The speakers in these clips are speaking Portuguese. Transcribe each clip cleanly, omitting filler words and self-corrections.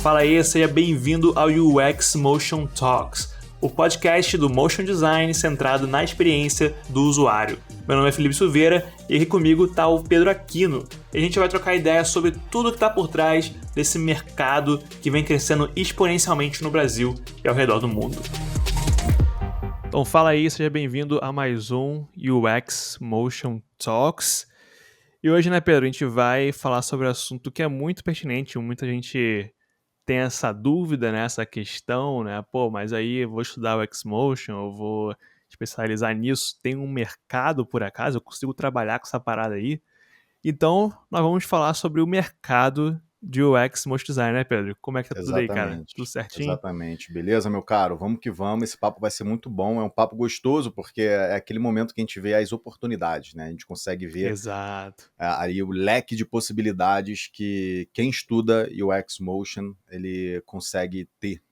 Fala aí, seja bem-vindo ao UX Motion Talks, o podcast do motion design centrado na experiência do usuário. Meu nome é Felipe Silveira e aqui comigo está o Pedro Aquino. E a gente vai trocar ideia sobre tudo que está por trás desse mercado que vem crescendo exponencialmente no Brasil e ao redor do mundo. Então fala aí, seja bem-vindo a mais um UX Motion Talks. E hoje, né, Pedro, a gente vai falar sobre um assunto que é muito pertinente, muita gente tem essa dúvida, né, essa questão, né, mas aí eu vou estudar o Xmotion, eu vou especializar nisso, tem um mercado por acaso, eu consigo trabalhar com essa parada aí? Então, nós vamos falar sobre o mercado de UX Motion Design, né, Pedro? Como é que tá tudo aí, cara? Tudo certinho? Exatamente. Beleza, meu caro? Vamos que vamos. Esse papo vai ser muito bom. É um papo gostoso, porque é aquele momento que a gente vê as oportunidades, né? A gente consegue ver Exato. aí o leque de possibilidades que quem estuda UX Motion, ele consegue ter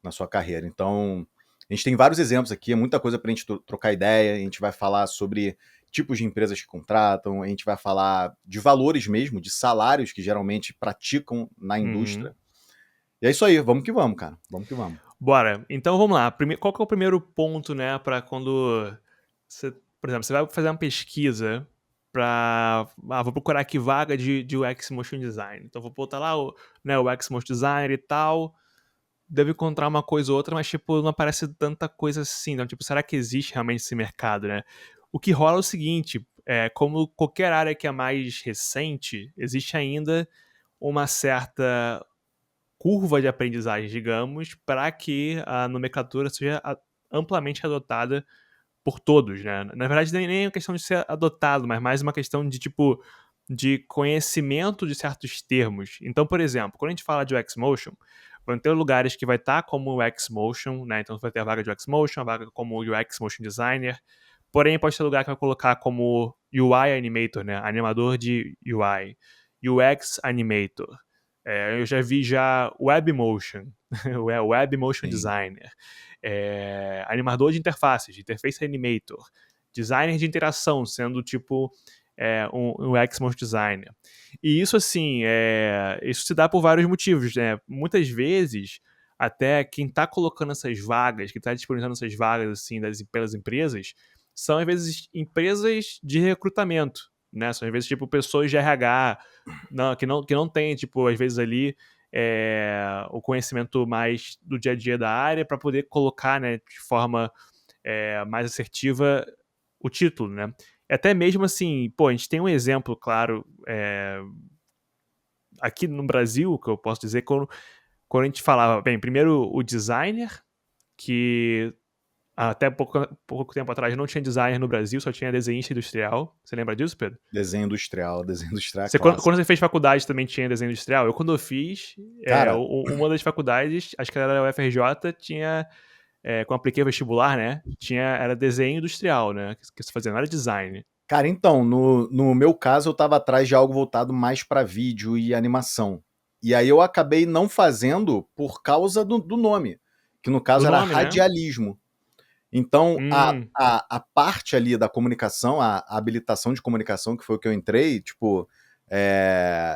na sua carreira. Então, a gente tem vários exemplos aqui, é muita coisa para a gente trocar ideia. A gente vai falar sobre tipos de empresas que contratam, a gente vai falar de valores mesmo, de salários que geralmente praticam na indústria. E é isso aí, vamos que vamos, cara. Vamos que vamos. Bora. Então vamos lá. Qual que é o primeiro ponto, né, para quando você, por exemplo, você vai fazer uma pesquisa para, vou procurar aqui vaga de UX Motion Design. Então vou botar lá o UX Motion Designer e tal. Devo encontrar uma coisa ou outra, mas tipo, não aparece tanta coisa assim. Então, tipo, será que existe realmente esse mercado, né? O que rola é o seguinte, como qualquer área que é mais recente, existe ainda uma certa curva de aprendizagem, digamos, para que a nomenclatura seja amplamente adotada por todos, né? Na verdade, nem é uma questão de ser adotado, mas mais uma questão de, tipo, de conhecimento de certos termos. Então, por exemplo, quando a gente fala de UX Motion, vão ter lugares que vai estar como UX Motion, né? Então, vai ter a vaga de UX Motion, a vaga como UX Motion Designer. Porém, pode ter lugar que vai colocar como UI Animator, né? Animador de UI. UX Animator. Eu já vi Web Motion, Web Motion Designer, animador de interfaces, Interface Animator, designer de interação, sendo tipo um UX Motion Designer. E isso, assim, isso se dá por vários motivos, né? Muitas vezes, até quem está colocando essas vagas, quem está disponibilizando essas vagas, assim, pelas empresas, são, às vezes, empresas de recrutamento, né? São, às vezes, tipo, pessoas de RH, que não tem, tipo, às vezes ali o conhecimento mais do dia a dia da área para poder colocar, né, de forma mais assertiva o título, né? Até mesmo assim, a gente tem um exemplo, claro, aqui no Brasil, que eu posso dizer, quando a gente falava, bem, primeiro o designer, que até pouco tempo atrás não tinha designer no Brasil, só tinha desenhista industrial. Você lembra disso, Pedro? Desenho industrial é Quando clássico. você fez faculdade também tinha desenho industrial? Quando eu fiz, Cara, uma das faculdades, acho que era a UFRJ, tinha, quando eu apliquei vestibular, né, era desenho industrial, né, que você fazia, não era design. cara, então, no meu caso, eu estava atrás de algo voltado mais para vídeo e animação. E aí eu acabei não fazendo por causa do nome, que no caso Do era nome, né? radialismo. Então, a parte ali da comunicação, a habilitação de comunicação, que foi o que eu entrei, tipo,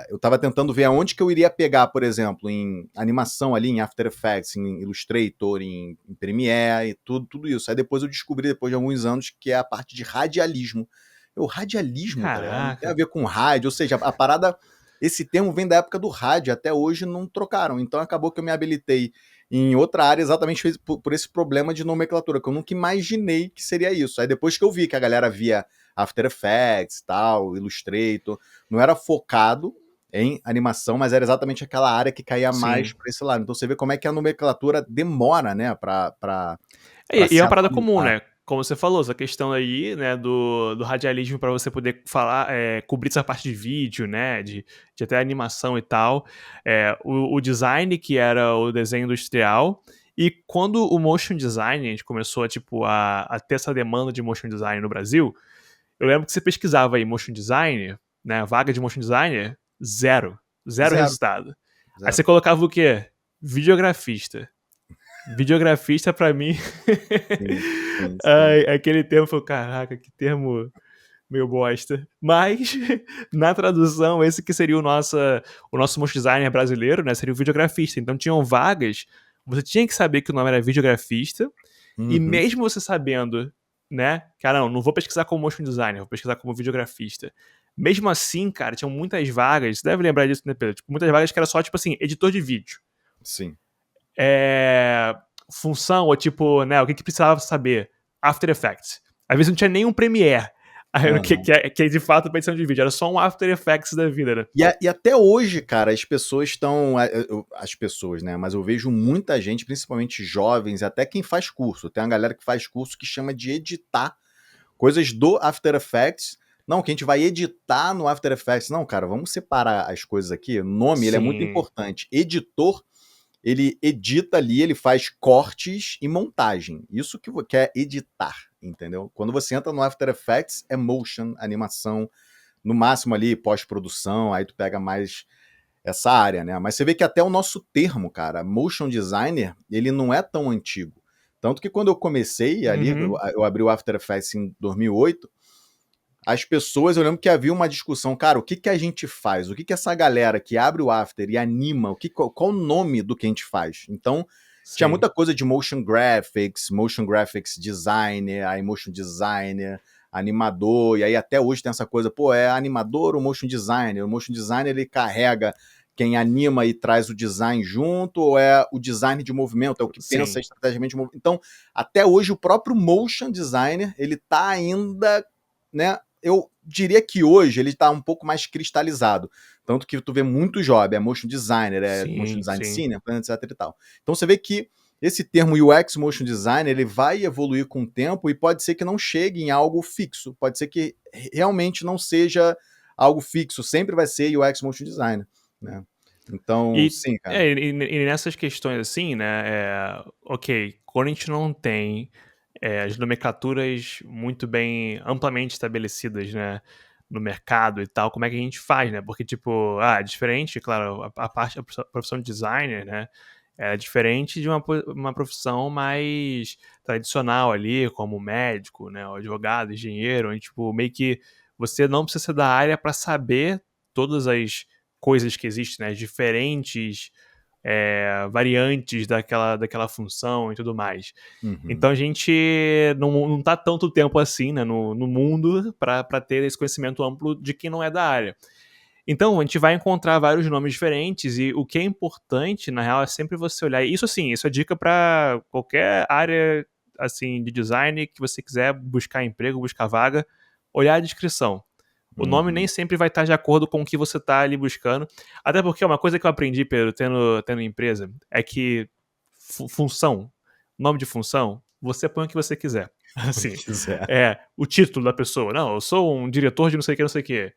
eu estava tentando ver aonde que eu iria pegar, por exemplo, em animação ali, em After Effects, em Illustrator, em Premiere e tudo isso. Aí depois eu descobri, depois de alguns anos, que é a parte de radialismo. O radialismo, cara, não tem a Caraca. ver com rádio, ou seja, a parada, esse termo vem da época do rádio, até hoje não trocaram. Então acabou que eu me habilitei em outra área exatamente por esse problema de nomenclatura, que eu nunca imaginei que seria isso. Aí depois que eu vi que a galera via After Effects, tal, Illustrator, não era focado em animação, mas era exatamente aquela área que caía mais para esse lado. Então você vê como é que a nomenclatura demora, né, para E é se uma parada comum, atualizar. né? Como você falou, essa questão aí, né, do radialismo para você poder falar, cobrir essa parte de vídeo, né, de até animação e tal. O design, que era o desenho industrial, e quando o motion design, a gente começou a ter essa demanda de motion design no Brasil, eu lembro que você pesquisava aí motion designer, né, vaga de motion designer, zero Zero, resultado. Aí você zero. colocava o quê? Videografista. Videografista, pra mim, Sim, sim, sim. ai, aquele termo, foi, caraca, que termo meio bosta. Mas, na tradução, esse que seria o nosso motion designer brasileiro, né? Seria o videografista. Então tinham vagas, você tinha que saber que o nome era videografista, e Uhum. mesmo você sabendo, né? Cara, não vou pesquisar como motion designer, vou pesquisar como videografista. Mesmo assim, cara, tinham muitas vagas, você deve lembrar disso, né, Pedro? Tipo, muitas vagas que era só, tipo assim, editor de vídeo. Sim. Função, ou tipo, né, o que precisava saber? After Effects. Às vezes não tinha nem um Premiere, Aham. que é de fato pra edição de vídeo, era só um After Effects da vida, né? E até hoje, cara, as pessoas estão. As pessoas, né? Mas eu vejo muita gente, principalmente jovens, até quem faz curso. Tem uma galera que faz curso que chama de editar coisas do After Effects. Não, que a gente vai editar no After Effects. Não, cara, vamos separar as coisas aqui. O nome, ele é muito Sim, importante. Editor, ele edita ali, ele faz cortes e montagem. Isso que é editar, entendeu? Quando você entra no After Effects, é motion, animação, no máximo ali pós-produção, aí tu pega mais essa área, né? Mas você vê que até o nosso termo, cara, motion designer, ele não é tão antigo. Tanto que quando eu comecei ali, uhum, eu abri o After Effects em 2008, as pessoas, eu lembro que havia uma discussão, cara, o que que a gente faz? O que que essa galera que abre o After e anima, qual o nome do que a gente faz? Então, tinha sim, muita coisa de motion graphics designer, aí motion designer, animador, e aí até hoje tem essa coisa, pô, é animador ou motion designer? O motion designer, ele carrega quem anima e traz o design junto, ou é o design de movimento, é o que pensa sim. estrategicamente de movimento. Então, até hoje, o próprio motion designer, ele tá ainda, né, eu diria que hoje ele está um pouco mais cristalizado. Tanto que tu vê muito job, é motion designer, é motion Sim, design sim. senior, etc e tal. Então você vê que esse termo UX motion designer, ele vai evoluir com o tempo e pode ser que não chegue em algo fixo, pode ser que realmente não seja algo fixo, sempre vai ser UX motion designer, né? Então, E, sim, cara. e nessas questões assim, né, ok, quando a gente não tem as nomenclaturas muito bem, amplamente estabelecidas, né, no mercado e tal, como é que a gente faz, né? Porque, tipo, diferente, claro, a profissão de designer, né, é diferente de uma profissão mais tradicional ali, como médico, né, ou advogado, engenheiro, onde, tipo, meio que você não precisa ser da área para saber todas as coisas que existem, né, diferentes variantes daquela função e tudo mais. Uhum. Então a gente não tá tanto tempo assim, né, no mundo para ter esse conhecimento amplo de quem não é da área. Então a gente vai encontrar vários nomes diferentes e o que é importante, na real, é sempre você olhar. Isso assim, isso é dica para qualquer área assim de design que você quiser buscar emprego, buscar vaga, olhar a descrição. O nome nem Uhum. sempre vai estar de acordo com o que você está ali buscando. Até porque uma coisa que eu aprendi, Pedro, tendo empresa, é que função, nome de função, você põe o que você quiser. Onde Assim, quiser. o título da pessoa. Não, eu sou um diretor de não sei o que, não sei o que.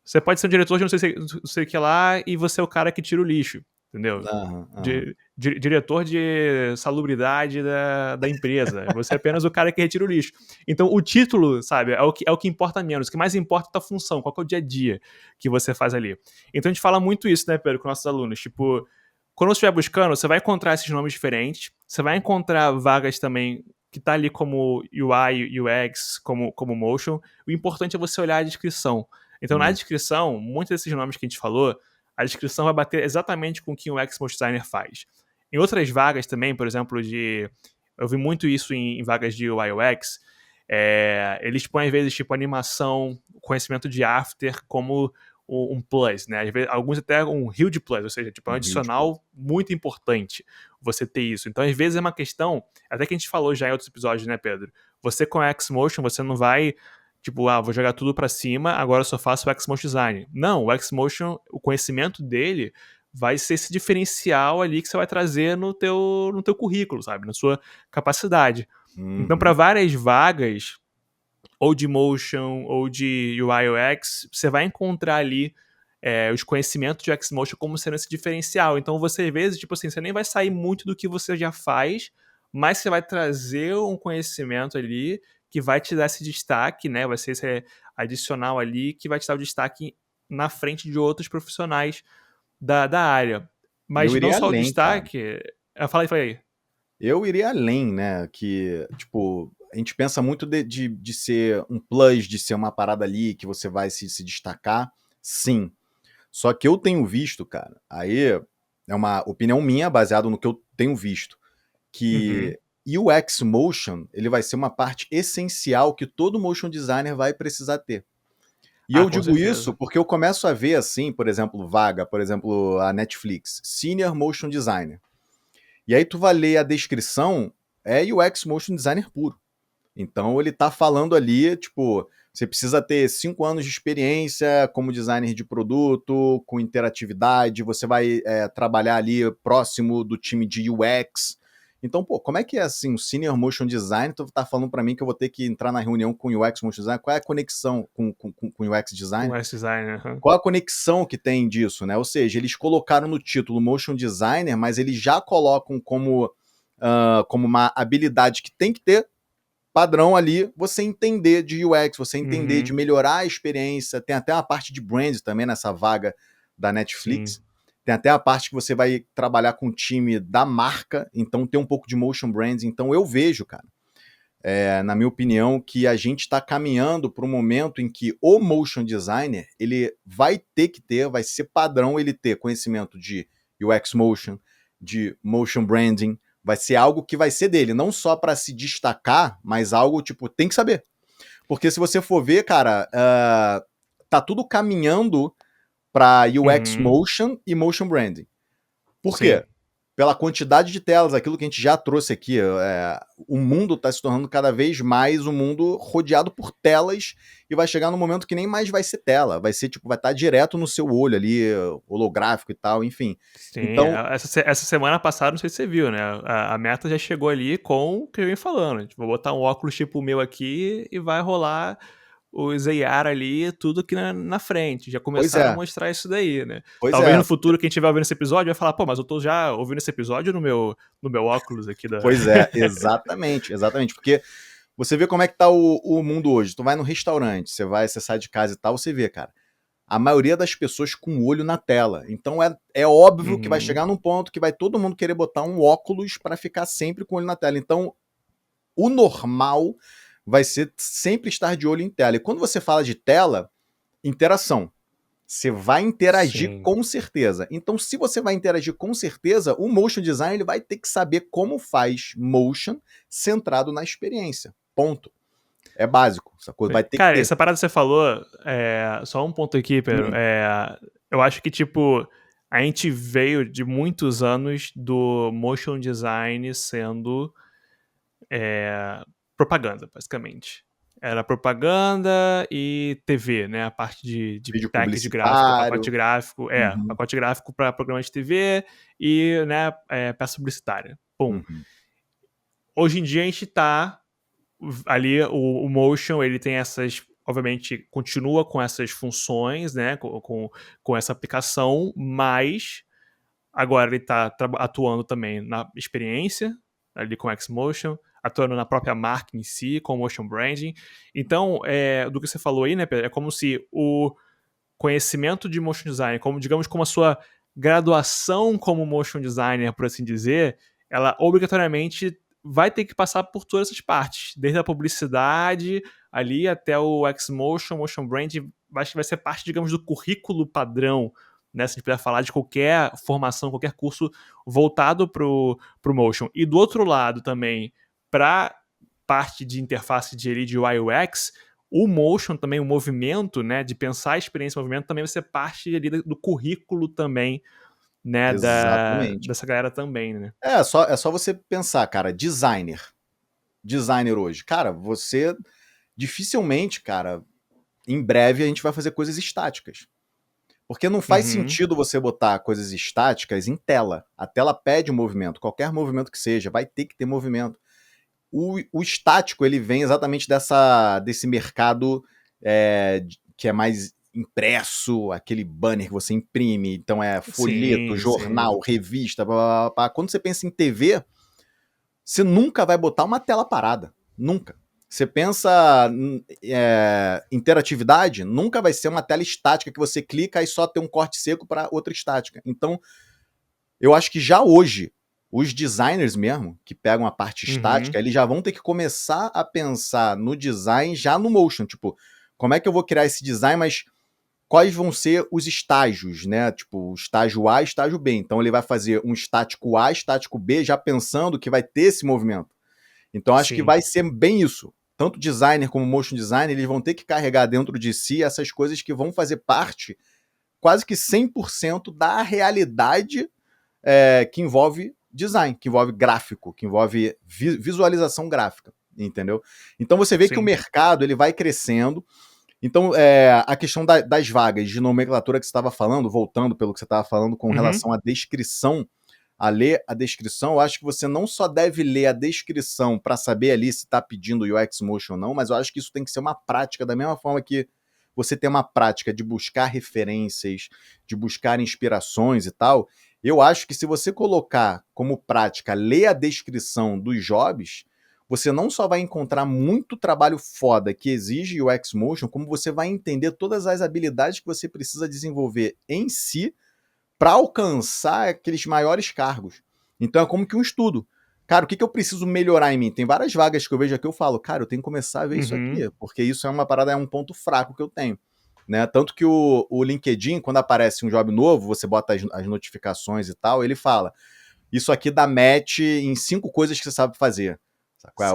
Você pode ser um diretor de não sei o que lá e você é o cara que tira o lixo, entendeu? Aham, aham. Diretor de salubridade da empresa. Você é apenas o cara que retira o lixo. Então, o título, sabe, é o que importa menos. O que mais importa é a tua função, qual que é o dia a dia que você faz ali. Então, a gente fala muito isso, né, Pedro, com nossos alunos. Tipo, quando você estiver buscando, você vai encontrar esses nomes diferentes. Você vai encontrar vagas também que tá ali como UI, UX, como motion. O importante é você olhar a descrição. Então, na Hum. descrição, muitos desses nomes que a gente falou, a descrição vai bater exatamente com o que o UX Motion Designer faz. Em outras vagas também, por exemplo, eu vi muito isso em vagas de UI UX, eles põem às vezes tipo animação, conhecimento de after como um plus, né? Às vezes, alguns até um huge plus, ou seja, tipo, é um Rio de Plus. adicional muito importante você ter isso. Então, às vezes é uma questão, até que a gente falou já em outros episódios, né, Pedro? Você com Xmotion, você não vai tipo, vou jogar tudo para cima, agora eu só faço o Xmotion Design. Não, o Xmotion, o conhecimento dele vai ser esse diferencial ali que você vai trazer no teu currículo, sabe? Na sua capacidade. Então, para Uhum. várias vagas, ou de motion, ou de UI UX, você vai encontrar ali os conhecimentos de Xmotion como sendo esse diferencial. Então, você, às vezes, tipo assim, você nem vai sair muito do que você já faz, mas você vai trazer um conhecimento ali que vai te dar esse destaque, né? Vai ser esse adicional ali que vai te dar o destaque na frente de outros profissionais da área. E Mas eu não iria só o além, cara. destaque. Fala aí, fala aí. Eu iria além, né? Que, tipo, a gente pensa muito de ser um plus, de ser uma parada ali que você vai se destacar, sim. Só que eu tenho visto, cara, aí é uma opinião minha, baseada no que eu tenho visto, Uhum. que UX Motion, ele vai ser uma parte essencial que todo motion designer vai precisar ter. E Ah, eu com digo isso certeza. porque eu começo a ver, assim, por exemplo, vaga, por exemplo, a Netflix, Senior Motion Designer. E aí tu vai ler a descrição, é UX Motion Designer puro. Então ele tá falando ali, tipo, você precisa ter 5 anos de experiência como designer de produto, com interatividade, você vai trabalhar ali próximo do time de UX. Então, pô, como é que é assim, o Senior Motion Design, tu tá falando para mim que eu vou ter que entrar na reunião com o UX Motion Design? Qual é a conexão com o UX Com Design? o S-Designer. Uhum. Qual a conexão que tem disso, né? Ou seja, eles colocaram no título Motion Designer, mas eles já colocam como uma habilidade que tem que ter padrão ali, você entender de UX, você entender de Uhum. melhorar a experiência. Tem até uma parte de brand também nessa vaga da Sim. Netflix. Tem até a parte que você vai trabalhar com o time da marca, então tem um pouco de motion branding. Então eu vejo, cara, na minha opinião, que a gente está caminhando para um momento em que o motion designer ele vai ter que ter, vai ser padrão ele ter conhecimento de UX motion, de motion branding, vai ser algo que vai ser dele, não só para se destacar, mas algo tipo tem que saber, porque se você for ver, cara, tá tudo caminhando para UX Uhum. motion e motion branding. Por quê? Sim. Pela quantidade de telas, aquilo que a gente já trouxe aqui, o mundo está se tornando cada vez mais um mundo rodeado por telas e vai chegar num momento que nem mais vai ser tela, vai ser tipo, vai estar direto no seu olho ali, holográfico e tal, enfim. Sim, Então, essa semana passada, não sei se você viu, né? A Meta já chegou ali com o que eu vim falando. Tipo, vou botar um óculos tipo o meu aqui e vai rolar os AR ali, tudo aqui na frente. Já pois começaram a é, mostrar isso daí, né? pois Talvez é, no futuro, quem estiver ouvindo esse episódio vai falar, pô, mas eu tô já ouvindo esse episódio no meu óculos aqui da. pois é, exatamente, exatamente, porque você vê como é que tá o mundo hoje. Tu vai no restaurante, você sai de casa e tal, você vê, cara, a maioria das pessoas com o olho na tela. Então é óbvio que vai Uhum. chegar num ponto que vai todo mundo querer botar um óculos para ficar sempre com o olho na tela. Então, o normal vai ser sempre estar de olho em tela. E quando você fala de tela, interação. Você vai interagir Sim. com certeza. Então, se você vai interagir com certeza, o motion design ele vai ter que saber como faz motion centrado na experiência. Ponto. É básico. Essa coisa vai ter que Cara, ter. essa parada que você falou, só um ponto aqui, Pedro. Hum, Eu acho que, tipo, a gente veio de muitos anos do motion design sendo propaganda, basicamente. Era propaganda e TV, né? A parte de vídeo package gráfico, pacote publicitário. gráfico, Uhum, pacote gráfico para programa de TV e, né, peça publicitária. Pum. uhum. Hoje em dia a gente tá ali o motion ele tem essas, obviamente continua com essas funções, né, com essa aplicação, mas agora ele está atuando também na experiência ali com Xmotion, atuando na própria marca em si com motion branding. Então, do que você falou aí, né, Pedro, é como se o conhecimento de motion design, como digamos como a sua graduação como motion designer, por assim dizer, ela obrigatoriamente vai ter que passar por todas essas partes, desde a publicidade ali até o Xmotion, motion branding, acho que vai ser parte, digamos, do currículo padrão, né, se a gente puder falar de qualquer formação, qualquer curso voltado pro motion. E do outro lado também, para parte de interface de UI UX, o motion também, o movimento, né, de pensar a experiência em movimento também vai ser parte ali do currículo também, né, Exatamente. dessa galera também, né. É só você pensar, cara, designer. Designer hoje. Cara, você dificilmente, cara, em breve a gente vai fazer coisas estáticas. Porque não faz Uhum. sentido você botar coisas estáticas em tela. A tela pede movimento, qualquer movimento que seja, vai ter que ter movimento. O estático ele vem exatamente desse mercado que é mais impresso, aquele banner que você imprime, então é folheto, Sim, sim. jornal, revista, blá, blá, blá, blá. Quando você pensa em TV, você nunca vai botar uma tela parada. Nunca. Você pensa interatividade, nunca vai ser uma tela estática que você clica e só tem um corte seco para outra estática. Então, eu acho que já hoje Os designers mesmo, que pegam a parte estática, Uhum. eles já vão ter que começar a pensar no design já no motion. Tipo, como é que eu vou criar esse design, mas quais vão ser os estágios, né? Tipo, estágio A e estágio B. Então ele vai fazer um estático A, estático B, já pensando que vai ter esse movimento. Então acho que Sim, vai ser bem isso. Tanto designer como motion designer, eles vão ter que carregar dentro de si essas coisas que vão fazer parte quase que 100% da realidade que envolve design, que envolve gráfico, que envolve visualização gráfica, entendeu? Então você vê que o sim. mercado ele vai crescendo. Então, a questão das vagas de nomenclatura que você estava falando, voltando pelo que você estava falando com Uhum. relação à descrição, a ler a descrição, eu acho que você não só deve ler a descrição para saber ali se está pedindo UX Motion ou não, mas eu acho que isso tem que ser uma prática, da mesma forma que você tem uma prática de buscar referências, de buscar inspirações e tal. Eu acho que se você colocar como prática ler a descrição dos jobs, você não só vai encontrar muito trabalho foda que exige UX Motion, como você vai entender todas as habilidades que você precisa desenvolver em si para alcançar aqueles maiores cargos. Então é como que um estudo. Cara, o que eu preciso melhorar em mim? Tem várias vagas que eu vejo aqui, eu falo, cara, eu tenho que começar a ver isso Uhum. aqui, porque isso é uma parada, é um ponto fraco que eu tenho. Né? Tanto que o LinkedIn, quando aparece um job novo, você bota as notificações e tal, ele fala, isso aqui dá match em 5 coisas que você sabe fazer.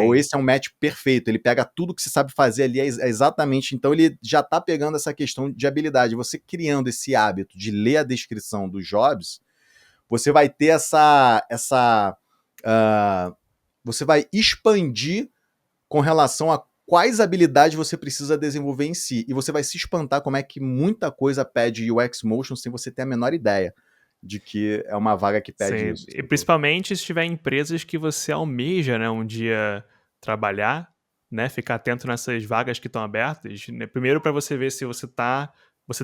Ou Sim. esse é um match perfeito, ele pega tudo que você sabe fazer ali, exatamente. Então ele já está pegando essa questão de habilidade. Você criando esse hábito de ler a descrição dos jobs, você vai ter você vai expandir com relação a quais habilidades você precisa desenvolver em si. E você vai se espantar como é que muita coisa pede UX Motion sem você ter a menor ideia de que é uma vaga que pede Sim. isso. E principalmente se tiver empresas que você almeja, né, um dia trabalhar, né, ficar atento nessas vagas que estão abertas, né, primeiro para você ver se você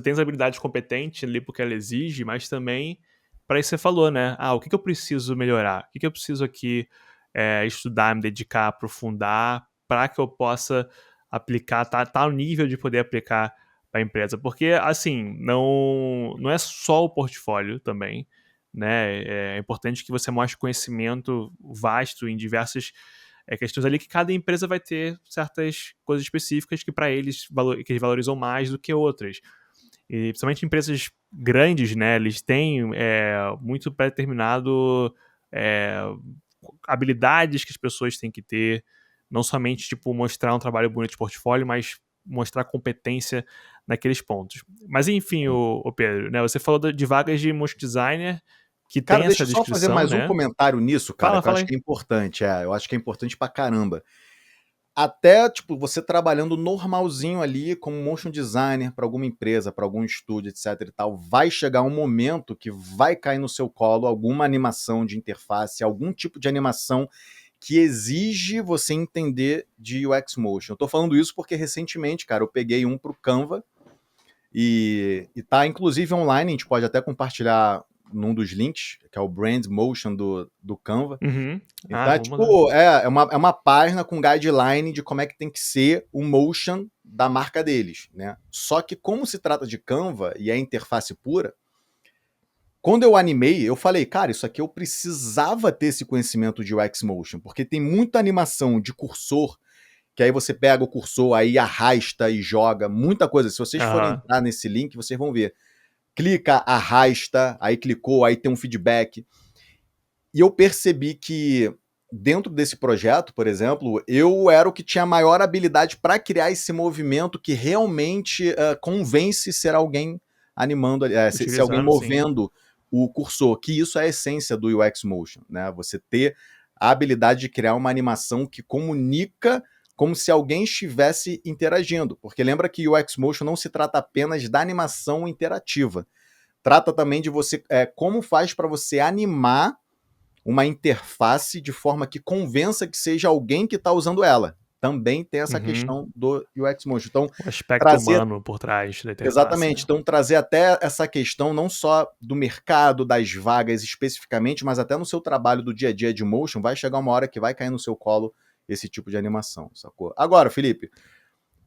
tem as habilidades competentes ali porque ela exige, mas também para isso que você falou, né, o que que eu preciso melhorar? O que que eu preciso aqui, estudar, me dedicar, aprofundar, para que eu possa aplicar, tá no nível de poder aplicar para a empresa. Porque, assim, não é só o portfólio também, né? É importante que você mostre conhecimento vasto em diversas questões ali, que cada empresa vai ter certas coisas específicas que para eles que eles valorizam mais do que outras. E principalmente empresas grandes, né? Eles têm muito pré-determinado é, habilidades que as pessoas têm que ter, não somente tipo mostrar um trabalho bonito de portfólio, mas mostrar competência naqueles pontos. Mas enfim, Sim. o Pedro, né? Você falou de vagas de motion designer que Cara, tem deixa essa eu só fazer descrição, mais um né? comentário nisso, cara, Fala, que eu fala acho aí. que é importante. Eu acho que é importante pra caramba. Até, tipo, você trabalhando normalzinho ali como motion designer para alguma empresa, para algum estúdio, etc e tal, vai chegar um momento que vai cair no seu colo alguma animação de interface, algum tipo de animação que exige você entender de UX Motion. Eu tô falando isso porque recentemente, cara, eu peguei um pro Canva e tá inclusive online, a gente pode até compartilhar num dos links, que é o Brand Motion do Canva. Uhum. Então é Vou mandar. tipo, é uma página com guideline de como é que tem que ser o motion da marca deles, né? Só que como se trata de Canva e é interface pura, quando eu animei, eu falei, cara, isso aqui eu precisava ter esse conhecimento de UX Motion, porque tem muita animação de cursor, que aí você pega o cursor, aí arrasta e joga, muita coisa. Se vocês forem Aham. entrar nesse link, vocês vão ver. Clica, arrasta, aí clicou, aí tem um feedback. E eu percebi que dentro desse projeto, por exemplo, eu era o que tinha maior habilidade para criar esse movimento que realmente convence ser alguém animando, ser alguém Utilizando, sim. movendo o cursor, que isso é a essência do UX Motion, né? Você ter a habilidade de criar uma animação que comunica como se alguém estivesse interagindo, porque lembra que o UX Motion não se trata apenas da animação interativa, trata também de você como faz para você animar uma interface de forma que convença que seja alguém que está usando ela. Também tem essa Uhum. questão do UX Motion. Então, O aspecto trazer. humano por trás da interface, Exatamente. né? Então, trazer até essa questão não só do mercado, das vagas especificamente, mas até no seu trabalho do dia a dia de motion, vai chegar uma hora que vai cair no seu colo esse tipo de animação, sacou? Agora, Felipe,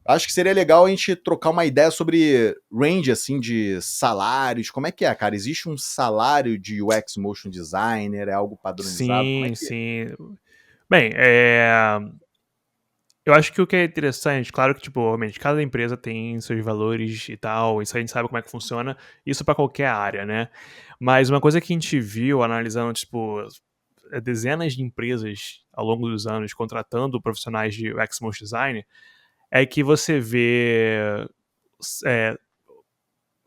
Acho que seria legal a gente trocar uma ideia sobre range, assim, de salários. Como é que é, cara? Existe um salário de UX Motion Designer? É algo padronizado? Como é Sim, que é? sim. Bem, eu acho que o que é interessante, claro que, tipo, obviamente, cada empresa tem seus valores e tal, isso a gente sabe como é que funciona, isso para qualquer área, né? Mas uma coisa que a gente viu analisando, tipo, dezenas de empresas ao longo dos anos contratando profissionais de UX Motion Design, é que você vê é,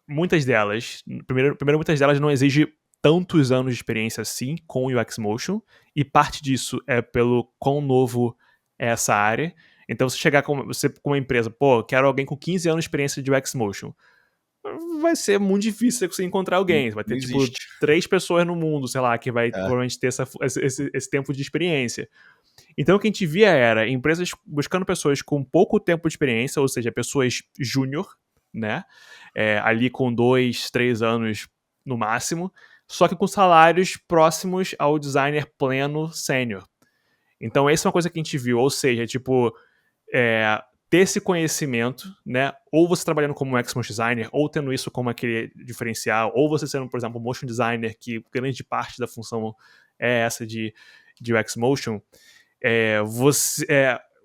muitas delas, primeiro, muitas delas não exigem tantos anos de experiência assim com o UX Motion, e parte disso é pelo quão novo é essa área. Então, se chegar com, você, com uma empresa, pô, quero alguém com 15 anos de experiência de UX Motion, vai ser muito difícil você encontrar alguém. Vai Não ter, tipo, existe. 3 pessoas no mundo, sei lá, que vai É, provavelmente ter esse tempo de experiência. Então, o que a gente via era empresas buscando pessoas com pouco tempo de experiência, ou seja, pessoas júnior, né? Ali com 2, 3 anos no máximo, só que com salários próximos ao designer pleno sênior. Então, essa é uma coisa que a gente viu, ou seja, tipo, ter esse conhecimento, né? Ou você trabalhando como UX motion designer, ou tendo isso como aquele diferencial, ou você sendo, por exemplo, motion designer, que grande parte da função é essa de UX motion,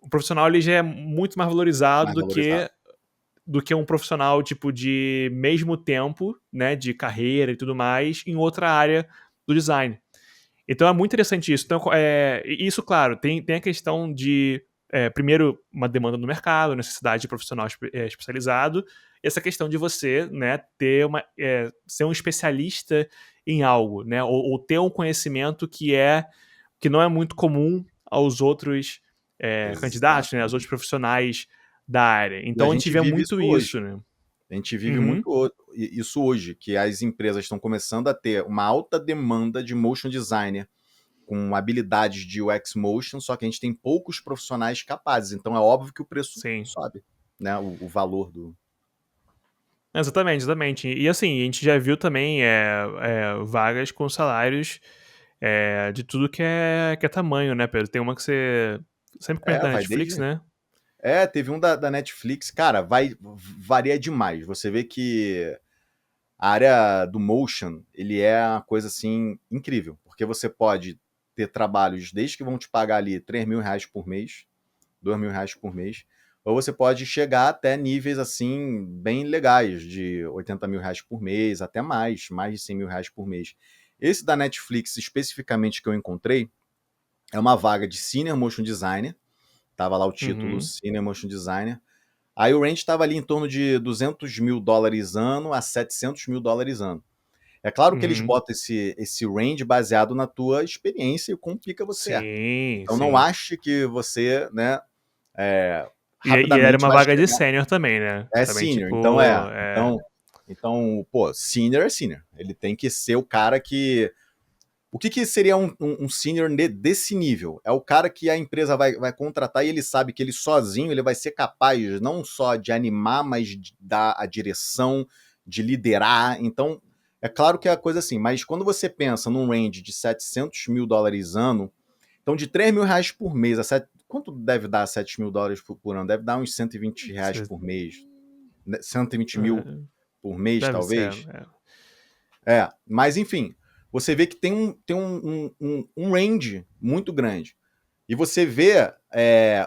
o profissional ele já é muito mais valorizado mais valorizado. do que um profissional tipo de mesmo tempo, né, de carreira e tudo mais, em outra área do design. Então é muito interessante isso. Então, isso, claro, tem a questão de, primeiro, uma demanda do mercado, necessidade de profissional especializado, e essa questão de você, né, ser um especialista em algo, né, ou ter um conhecimento que não é muito comum aos outros candidatos, né, aos outros Exatamente. profissionais da área. E a Então a gente gente vê vive muito isso hoje. isso, né? A gente vive Uhum, muito isso hoje, que as empresas estão começando a ter uma alta demanda de motion designer com habilidades de UX motion, só que a gente tem poucos profissionais capazes. Então é óbvio que o preço sim. sobe, né? O valor do. Exatamente, exatamente. E assim, a gente já viu também vagas com salários de tudo que é tamanho, né, Pedro? Tem uma que você sempre comenta É, da vai Netflix, desde. né? Teve um da Netflix, cara, varia demais. Você vê que a área do motion, ele é uma coisa assim incrível, porque você pode ter trabalhos desde que vão te pagar ali R$ 3.000 por mês, R$ 2.000 por mês, ou você pode chegar até níveis assim bem legais, de R$ 80.000 por mês, até mais de R$ 100.000 por mês. Esse da Netflix, especificamente que eu encontrei, é uma vaga de Senior Motion Designer, tava lá o título Uhum, Senior Motion Designer. Aí o range estava ali em torno de US$ 200.000 ano a US$ 700.000 ano. É claro que eles uhum. botam esse range baseado na tua experiência e quão pica você é. Sim, Então não sim. ache que você, né, é, E era rapidamente uma vai vaga de chegar. sênior também, né? É Também, senior, tipo, então Então, pô, senior é senior. Ele tem que ser o cara que. O que seria um senior desse nível? É o cara que a empresa vai contratar e ele sabe que ele sozinho ele vai ser capaz não só de animar, mas de dar a direção, de liderar. Então, é claro que é a coisa assim, mas quando você pensa num range de US$ 700.000 ano, então de R$ 3.000 por mês quanto deve dar US$ 7.000 por ano? Deve dar uns R$ 120 cê- por mês, né? 120.000 por mês, deve ser. talvez. Mas enfim, você vê que tem um range muito grande. E você vê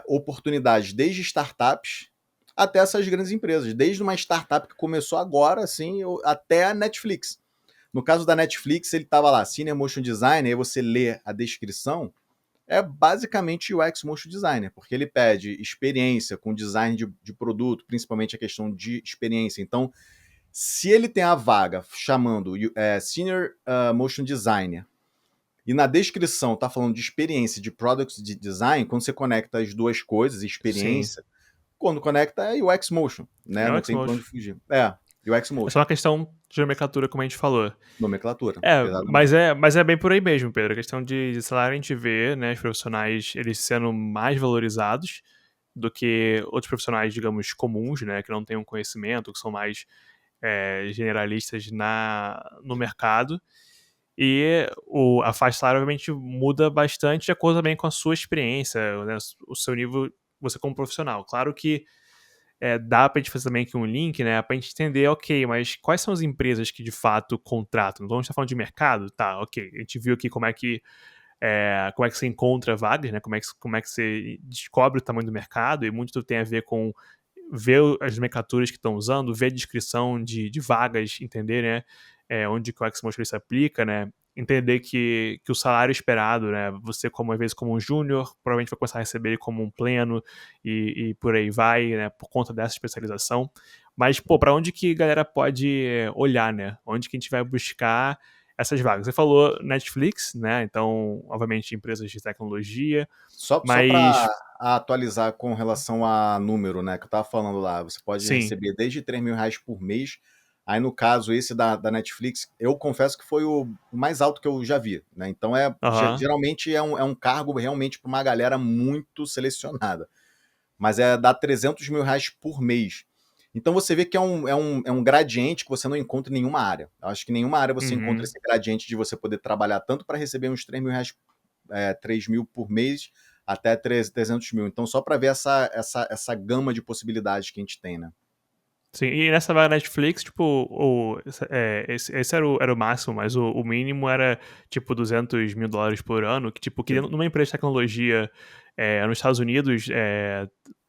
oportunidades desde startups até essas grandes empresas. Desde uma startup que começou agora, assim, até a Netflix. No caso da Netflix, ele estava lá, Senior Motion Designer, aí você lê a descrição, é basicamente UX Motion Designer, porque ele pede experiência com design de produto, principalmente a questão de experiência. Então, se ele tem a vaga chamando Senior Motion Designer e na descrição tá falando de experiência de Products de Design, quando você conecta as duas coisas, Sim. experiência, quando conecta é UX Motion, né? É o Não tem pra onde Xmotion. fugir. UX É só Motion, uma questão de nomenclatura, como a gente falou. nomenclatura, Mas exatamente. é bem por aí mesmo, Pedro. A questão de salário a gente vê, né, os profissionais eles sendo mais valorizados do que outros profissionais, digamos, comuns, né, que não têm um conhecimento, que são mais generalistas no mercado. E a faixa salarial, obviamente, muda bastante de acordo também com a sua experiência, né, o seu nível, você como profissional. Claro que dá pra gente fazer também aqui um link, né, pra gente entender, ok, mas quais são as empresas que de fato contratam? Então a gente tá falando de mercado? Tá, ok, a gente viu aqui como é que você encontra vagas, né, como é que você descobre o tamanho do mercado, e muito tem a ver com ver as nomenclaturas que estão usando, ver a descrição de vagas, entender, né, onde que o XMotion se aplica, né, entender que o salário esperado, né, você como às vezes como um júnior, provavelmente vai começar a receber ele como um pleno e por aí vai, né, por conta dessa especialização. Mas, pô, para onde que a galera pode olhar, né? Onde que a gente vai buscar essas vagas? Você falou Netflix, né? Então, obviamente, empresas de tecnologia, Só mas para atualizar com relação a número, né, que eu tava falando lá, você pode sim, receber desde R$ 3.000 por mês. Aí, no caso, esse da Netflix, eu confesso que foi o mais alto que eu já vi, né? Então, aham, geralmente é um cargo realmente para uma galera muito selecionada. Mas dá R$ 300.000 por mês. Então, você vê que é um gradiente que você não encontra em nenhuma área. Eu acho que em nenhuma área você encontra uhum. esse gradiente de você poder trabalhar tanto para receber uns R$ 3.000, 3 mil por mês, até 300 mil. Então, só para ver essa gama de possibilidades que a gente tem, né? Sim, e nessa vaga Netflix, tipo, esse era o máximo, mas o mínimo era, tipo, US$ 200 mil por ano, que, tipo, que Sim, numa empresa de tecnologia nos Estados Unidos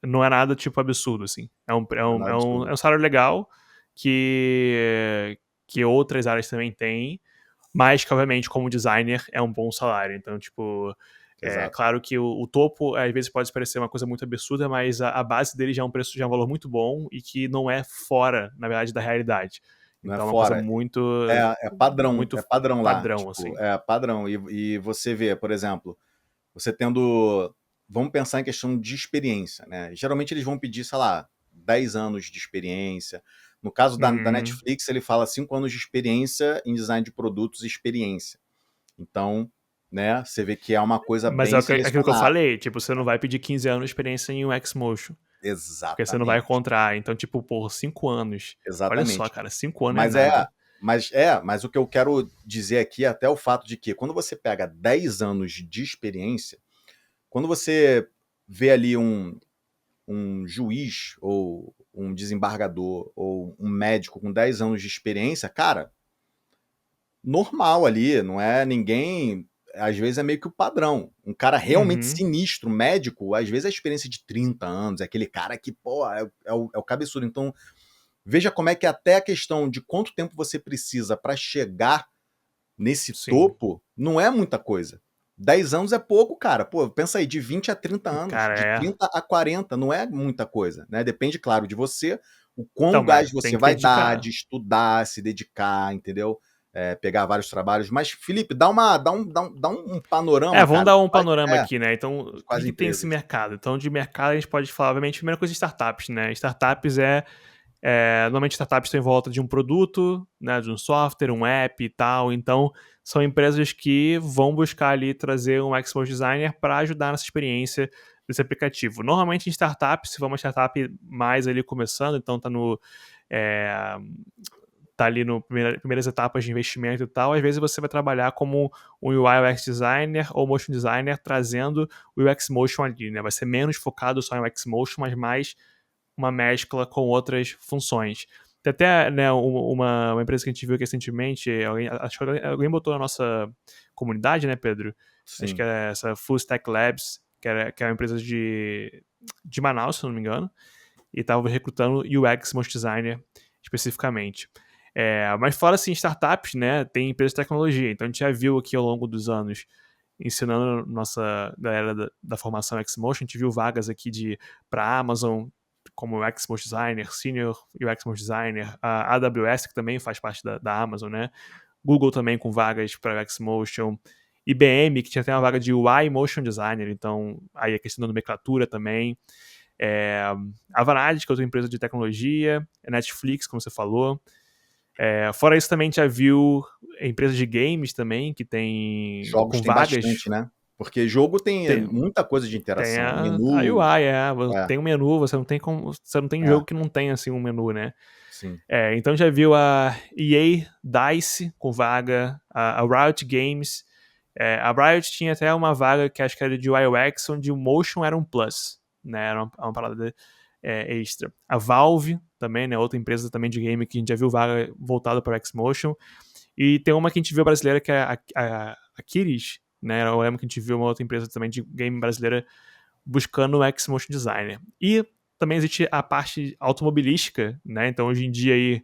não é nada, tipo, absurdo, assim. não é nada absurdo. É um salário legal que outras áreas também têm, mas que, obviamente, como designer, é um bom salário. Então, tipo, é Exato. claro que o topo, às vezes, pode parecer uma coisa muito absurda, mas a base dele já é um preço, já é um valor muito bom e que não é fora, na verdade, da realidade. Não é Então, é uma coisa fora. muito, É muito padrão lá. padrão, Tipo, assim. é padrão. E você vê, por exemplo, você tendo. Vamos pensar em questão de experiência, né? Geralmente eles vão pedir, sei lá, 10 anos de experiência. No caso da Uhum. Netflix, ele fala 5 anos de experiência em design de produtos e experiência. Então, né, você vê que é uma coisa Mas é bem aquilo que eu selecionada. falei, tipo, você não vai pedir 15 anos de experiência em UX Motion, porque você não vai Exatamente. encontrar. Então, tipo, por 5 anos. Olha só, Exatamente. cara, 5 anos é Mas nada. mas o que eu quero dizer aqui é até o fato de que quando você pega 10 anos de experiência, quando você vê ali um juiz ou um desembargador ou um médico com 10 anos de experiência, cara, normal ali, não é ninguém. Às vezes é meio que o padrão. Um cara realmente Uhum. sinistro, médico, às vezes a experiência de 30 anos, é aquele cara que, pô, é o cabeçudo. Então, veja como é que até a questão de quanto tempo você precisa para chegar nesse Sim. topo não é muita coisa. 10 anos é pouco, cara. Pô, pensa aí, de 20 a 30 anos, Cara, de é. 30 a 40 não é muita coisa, né? Depende, claro, de você, o Então, quão mas gás tem você que vai dar, dedicar. de estudar, se dedicar, entendeu? Pegar vários trabalhos. Mas, Felipe, dá um panorama, Vamos cara, dar um panorama aqui, né? Então, de o que quais que tem esse empresas. mercado? Então, de mercado a gente pode falar, obviamente, a primeira coisa de startups, né? Startups normalmente startups estão em volta de um produto, né? De um software, um app e tal. Então, são empresas que vão buscar ali trazer um XML designer para ajudar nessa experiência desse aplicativo. Normalmente em startups, se for uma startup mais ali começando, então é, tá ali no primeiras etapas de investimento e tal, às vezes você vai trabalhar como um UI UX designer ou motion designer trazendo o UX motion ali, né? Vai ser menos focado só em UX motion, mas mais uma mescla com outras funções. Tem até, né, uma empresa que a gente viu aqui recentemente, acho que alguém botou na nossa comunidade, né, Pedro? Acho que Sim. é essa Full Stack Labs, que é uma empresa de Manaus, se não me engano, e estava recrutando UX Motion Designer especificamente. Mas fora assim, startups, né, tem empresas de tecnologia, então a gente já viu aqui ao longo dos anos ensinando nossa galera da formação Xmotion, a gente viu vagas aqui para Amazon como UX Motion Designer, Senior UX Motion Designer, a AWS que também faz parte da Amazon, né? Google também com vagas para UX Motion, IBM que tinha até uma vaga de UI Motion Designer, então aí a questão da nomenclatura também. A Vanade, que é outra empresa de tecnologia, a Netflix, como você falou. Fora isso, também a gente já viu empresas de games também, que tem Jogos com tem vagas. bastante, né? Porque jogo tem Tem, muita coisa de tem interação. a Menu. UI, É, tem um menu, você não tem é, jogo que não tem assim um menu, né? sim. Então já viu a EA Dice com vaga, a Riot Games. A Riot tinha até uma vaga que acho que era de UI UX, onde o Motion era um plus, né? Era uma parada extra. A Valve também, né, outra empresa também de game que a gente já viu vaga voltada para Xmotion. E tem uma que a gente viu brasileira que é a Kiris, né? Eu lembro que a gente viu uma outra empresa também de game brasileira buscando o Xmotion Designer. E também existe a parte automobilística, né? Então hoje em dia aí,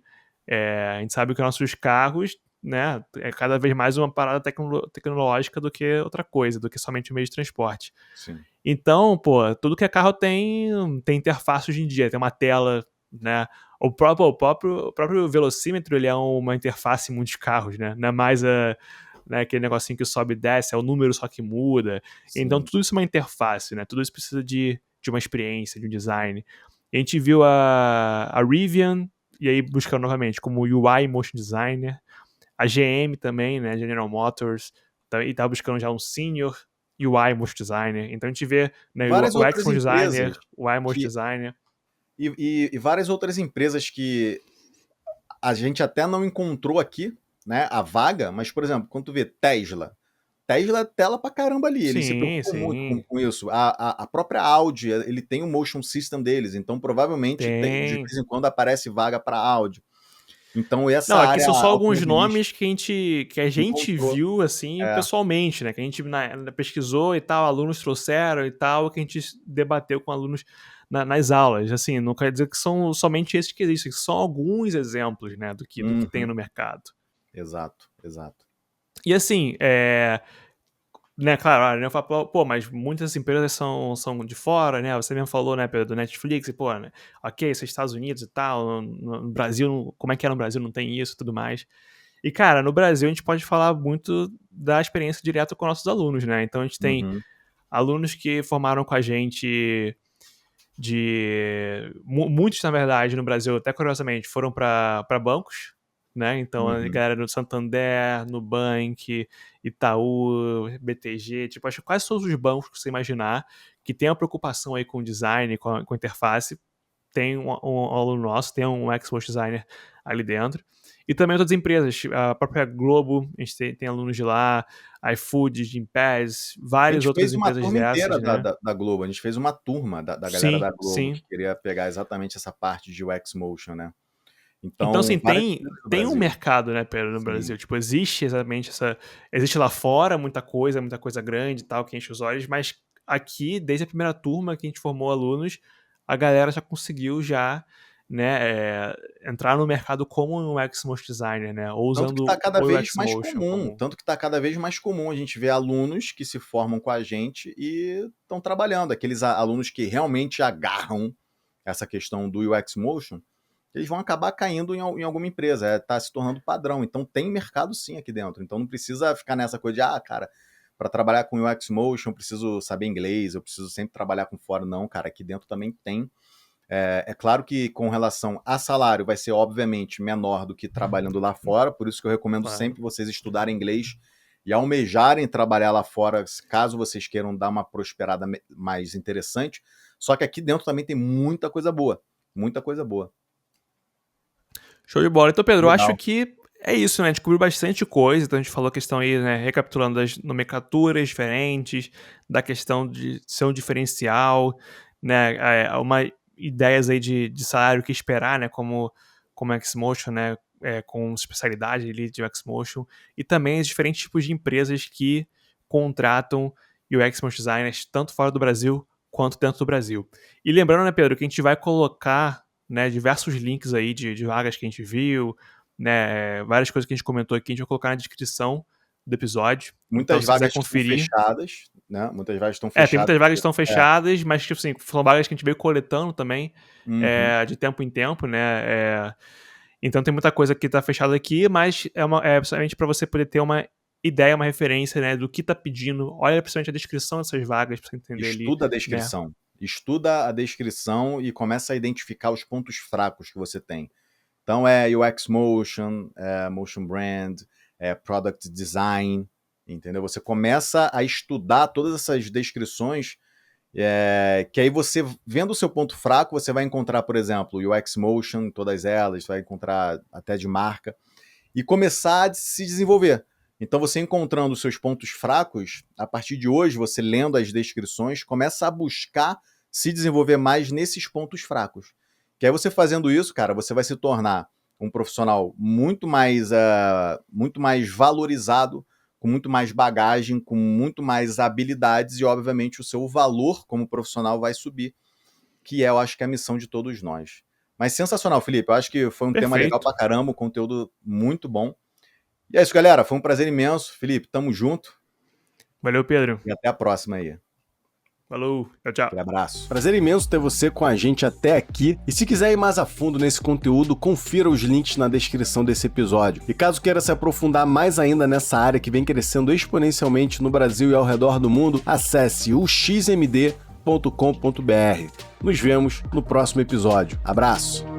a gente sabe que nossos carros, né, é cada vez mais uma parada tecnológica do que outra coisa, do que somente um meio de transporte. Sim. Então, pô, tudo que é carro tem interface hoje em dia, tem uma tela, né? O próprio velocímetro, ele é uma interface em muitos carros, né? Não é mais né, aquele negocinho que sobe e desce, é o número só que muda. Então, Sim. tudo isso é uma interface, né? Tudo isso precisa de uma experiência, de um design. E a gente viu a Rivian, e aí buscando novamente como UI Motion Designer, a GM também, né? General Motors, e tá buscando já um Senior UI Motion Designer. Então a gente vê, né, Várias o outras X-Motion empresas Designer, o UI Motion que Designer. e várias outras empresas que a gente até não encontrou aqui, né, a vaga, mas, por exemplo, quando tu vê Tesla é tela pra caramba ali, eles se Sim, preocupam muito sim. com isso. A própria Audi, ele tem o motion system deles, então provavelmente de Tem. vez em quando aparece vaga para Audi. Então essa Não, aqui área são só alguns automobilística nomes que a gente encontrou. viu, assim, É, pessoalmente, né? Que a gente pesquisou e tal, alunos trouxeram e tal, que a gente debateu com alunos nas aulas. Assim, não quer dizer que são somente esses que existem, são alguns exemplos, né, do que tem uhum, no mercado. exato, exato. E assim, né, claro, a Ariana fala, pô, mas muitas empresas são de fora, né? Você mesmo falou, né, Pedro, do Netflix, e, pô, né, ok, isso é Estados Unidos e tal, no Brasil, como é que é no Brasil, não tem isso e tudo mais. E, cara, no Brasil a gente pode falar muito da experiência direta com nossos alunos, né? Então a gente tem Uhum, alunos que formaram com a gente muitos, na verdade, no Brasil, até curiosamente, foram para bancos, né? Então a uhum. galera do Santander, Nubank, Itaú, BTG, tipo, acho que quase todos os bancos que você imaginar que tem uma preocupação aí com design, com interface, tem um aluno nosso, tem um Xbox designer ali dentro. E também outras empresas, a própria Globo, a gente tem alunos de lá, iFood, Gympass, A várias gente outras fez uma empresas turma inteira dessas, né? da Globo, a gente fez uma turma da galera Sim, da Globo sim. que queria pegar exatamente essa parte de UX Motion, né? Então, Então, assim, várias tem, empresas do tem um Brasil. mercado, né, Pedro, no Sim. Brasil. Tipo, existe exatamente essa. Existe lá fora muita coisa grande e tal, que enche os olhos, mas aqui, desde a primeira turma que a gente formou alunos, a galera já conseguiu já, né, entrar no mercado como um UX designer, né? Ou Tanto que usando está cada o vez UX mais Motion comum, como. tanto que está cada vez mais comum a gente ver alunos que se formam com a gente e estão trabalhando, aqueles alunos que realmente agarram essa questão do UX Motion, eles vão acabar caindo em alguma empresa, está se tornando padrão. Então tem mercado sim aqui dentro. Então não precisa ficar nessa coisa de, cara, para trabalhar com UX Motion eu preciso saber inglês, eu preciso sempre trabalhar com fora. Não, cara, aqui dentro também tem. É claro que com relação a salário vai ser obviamente menor do que trabalhando lá fora, por isso que eu recomendo Claro. sempre vocês estudarem inglês e almejarem trabalhar lá fora, caso vocês queiram dar uma prosperada mais interessante. Só que aqui dentro também tem muita coisa boa, muita coisa boa. Show de bola. Então, Pedro, eu acho Legal. que é isso, né? A gente cobriu bastante coisa. Então, a gente falou a questão aí, né? Recapitulando das nomenclaturas diferentes, da questão de ser um diferencial, né? Uma ideias aí de salário que esperar, né? Como Xmotion, né? Com especialidade ali de Xmotion. E também os diferentes tipos de empresas que contratam UX Motion Designers, tanto fora do Brasil quanto dentro do Brasil. E lembrando, né, Pedro, que a gente vai colocar, né, diversos links aí de vagas que a gente viu, né, várias coisas que a gente comentou aqui, a gente vai colocar na descrição do episódio. Então, Muitas se quiser vagas estão conferir. fechadas, né? Muitas vagas estão Tem fechadas. muitas vagas que estão É. fechadas, mas, tipo assim, são vagas que a gente veio coletando também, Uhum. de tempo em tempo, né? Então tem muita coisa que tá fechada aqui, mas é principalmente para você poder ter uma ideia, uma referência, né, do que tá pedindo. Olha principalmente a descrição dessas vagas para você entender ali, Estuda a né? descrição. Estuda a descrição e começa a identificar os pontos fracos que você tem. Então é UX Motion, Motion Brand, Product Design, entendeu? Você começa a estudar todas essas descrições, que aí você, vendo o seu ponto fraco, você vai encontrar, por exemplo, UX Motion, todas elas, vai encontrar até de marca, e começar a se desenvolver. Então você encontrando os seus pontos fracos, a partir de hoje, você lendo as descrições, começa a buscar se desenvolver mais nesses pontos fracos. Que aí você fazendo isso, cara, você vai se tornar um profissional muito mais valorizado, com muito mais bagagem, com muito mais habilidades e, obviamente, o seu valor como profissional vai subir, que eu acho que é a missão de todos nós. Mas sensacional, Felipe. Eu acho que foi um tema legal pra caramba, um conteúdo muito bom. E é isso, galera. Foi um prazer imenso. Felipe, tamo junto. Valeu, Pedro. E até a próxima aí. Falou, tchau. Aquele abraço. Prazer imenso ter você com a gente até aqui. E se quiser ir mais a fundo nesse conteúdo, confira os links na descrição desse episódio. E caso queira se aprofundar mais ainda nessa área que vem crescendo exponencialmente no Brasil e ao redor do mundo, acesse o xmd.com.br. Nos vemos no próximo episódio. Abraço!